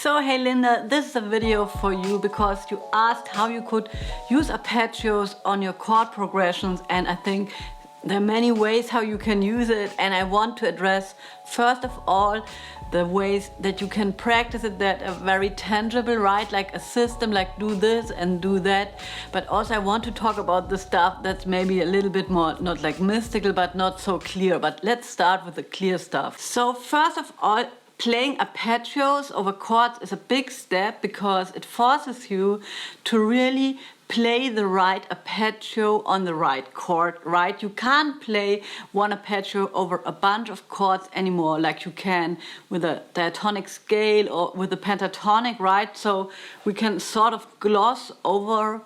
So hey Linda, this is a video for you because you asked how you could use arpeggios on your chord progressions, and I think there are many ways how you can use it, and I want to address first of all the ways that you can practice it that are very tangible, right? Like a system, like do this and do that. But also I want to talk about the stuff that's maybe a little bit more, not like mystical, but not so clear. But let's start with the clear stuff. So first of all, playing arpeggios over chords is a big step because it forces you to really play the right arpeggio on the right chord, right? You can't play one arpeggio over a bunch of chords anymore like you can with a diatonic scale or with a pentatonic, right? So we can sort of gloss over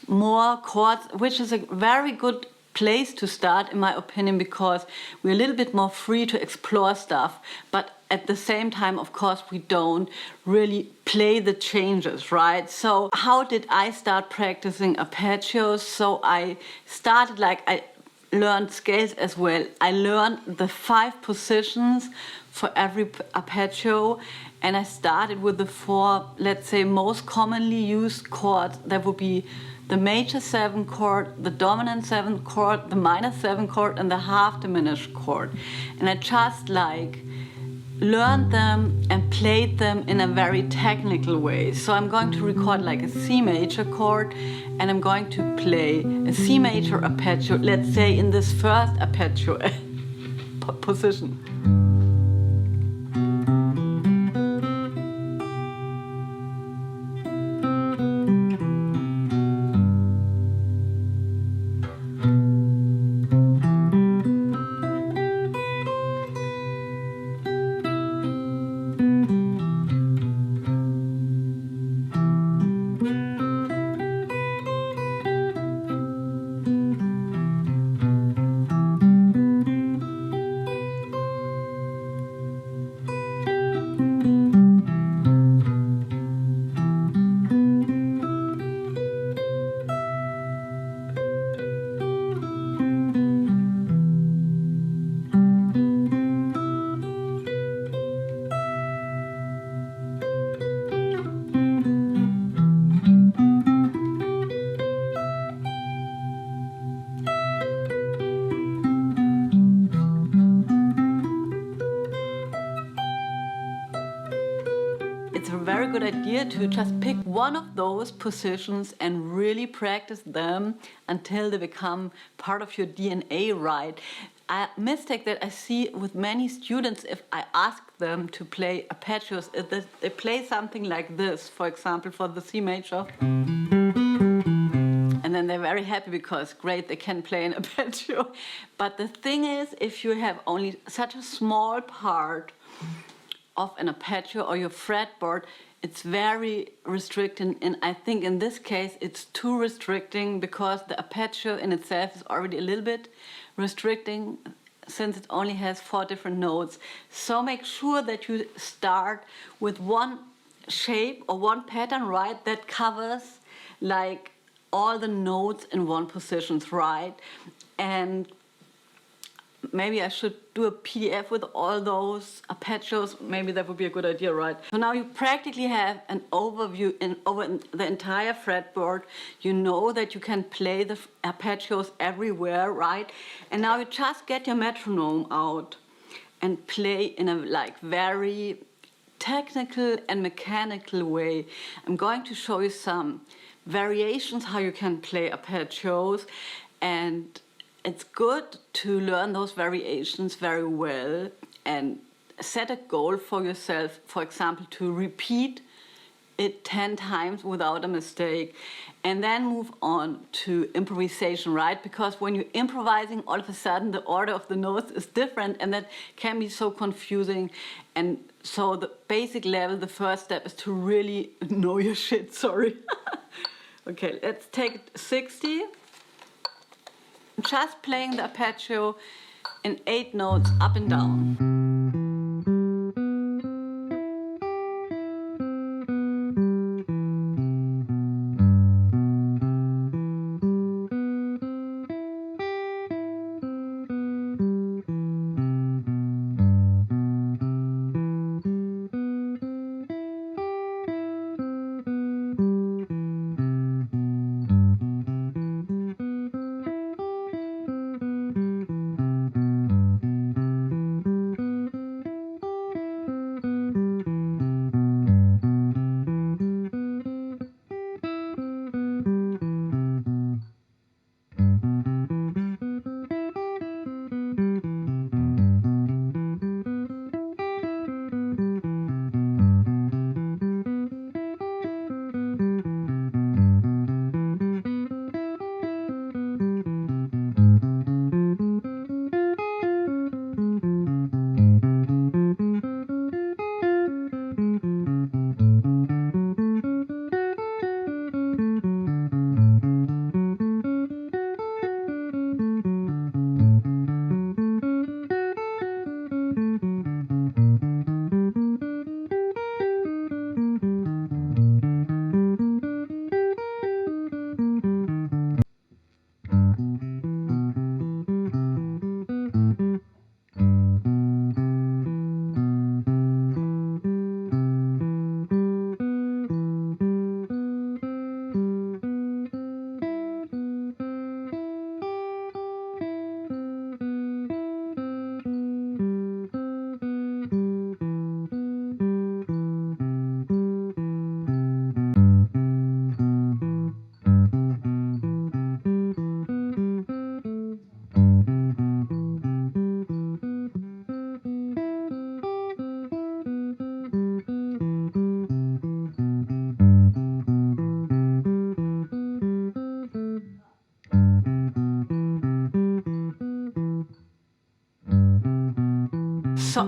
more chords, which is a very good place to start in my opinion, because we're a little bit more free to explore stuff, but at the same time, of course, we don't really play the changes, right? So how did I start practicing arpeggios? So I started, like, I learned scales as well. I learned the 5 positions for every arpeggio, and I started with the 4, let's say, most commonly used chords. That would be the major 7 chord, the dominant 7 chord, the minor 7 chord, and the half diminished chord. And I just like learned them and played them in a very technical way. So I'm going to record like a C major chord, and I'm going to play a C major arpeggio, let's say in this first arpeggio position. It's a very good idea to just pick one of those positions and really practice them until they become part of your DNA, right? A mistake that I see with many students, if I ask them to play arpeggios, is that they play something like this, for example, for the C major. And then they're very happy because, great, they can play an arpeggio. But the thing is, if you have only such a small part of an arpeggio or your fretboard, it's very restricting, and I think in this case it's too restricting because the arpeggio in itself is already a little bit restricting since it only has 4 different notes. So make sure that you start with one shape or one pattern, right, that covers like all the notes in one position, right? And maybe I should do a PDF with all those arpeggios. Maybe that would be a good idea, right? So now you practically have an overview over the entire fretboard. You know that you can play the arpeggios everywhere, right? And now you just get your metronome out and play in a like very technical and mechanical way. I'm going to show you some variations how you can play arpeggios, and it's good to learn those variations very well and set a goal for yourself, for example, to repeat it 10 times without a mistake, and then move on to improvisation, right? Because when you're improvising, all of a sudden the order of the notes is different, and that can be so confusing. And so the basic level, the first step is to really know your shit, sorry. Okay, let's take 60. Just playing the arpeggio in 8 notes up and down.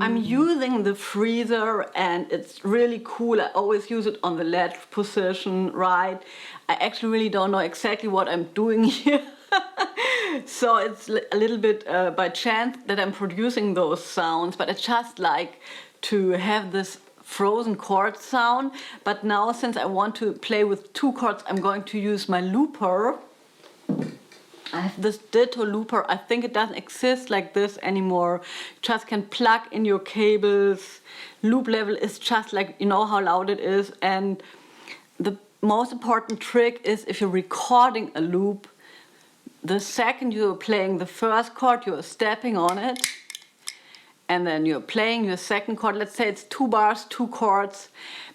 I'm using the freezer and it's really cool. I always use it on the ledge position, right? I actually really don't know exactly what I'm doing here. So it's a little bit by chance that I'm producing those sounds, but I just like to have this frozen chord sound. But now, since I want to play with 2 chords, I'm going to use my looper. I have this ditto looper. I think it doesn't exist like this anymore. You just can plug in your cables. Loop level is just like, you know how loud it is. And the most important trick is if you're recording a loop, the second you're playing the first chord, you're stepping on it. And then you're playing your second chord. Let's say it's 2 bars, 2 chords.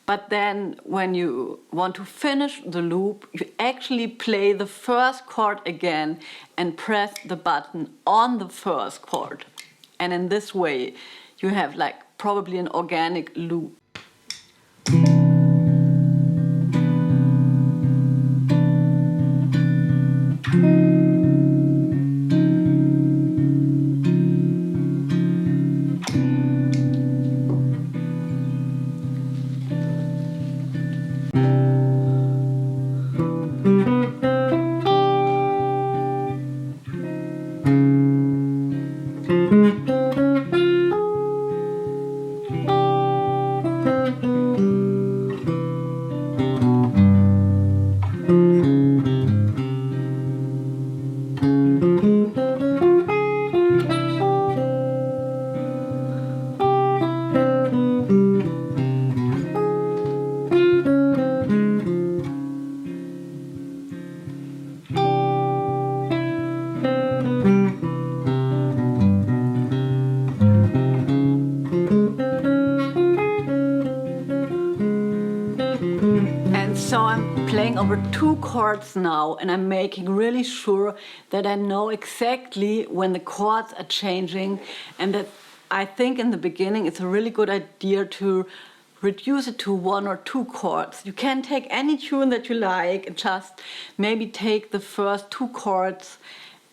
But then when you want to finish the loop, you actually play the first chord again and press the button on the first chord. And in this way, you have like probably an organic loop. So I'm playing over 2 chords now, and I'm making really sure that I know exactly when the chords are changing, and that I think in the beginning it's a really good idea to reduce it to 1 or 2 chords. You can take any tune that you like and just maybe take the first 2 chords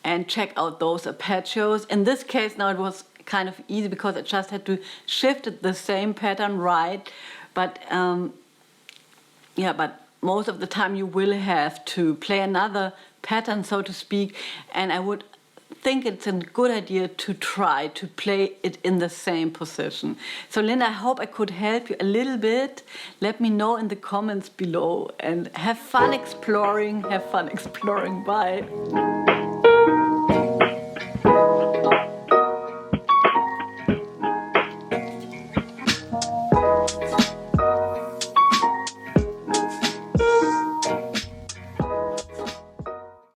and check out those arpeggios. In this case now it was kind of easy because I just had to shift it the same pattern, right? But but most of the time you will have to play another pattern, so to speak, and I would think it's a good idea to try to play it in the same position. So Linda, I hope I could help you a little bit. Let me know in the comments below, and have fun exploring. Bye.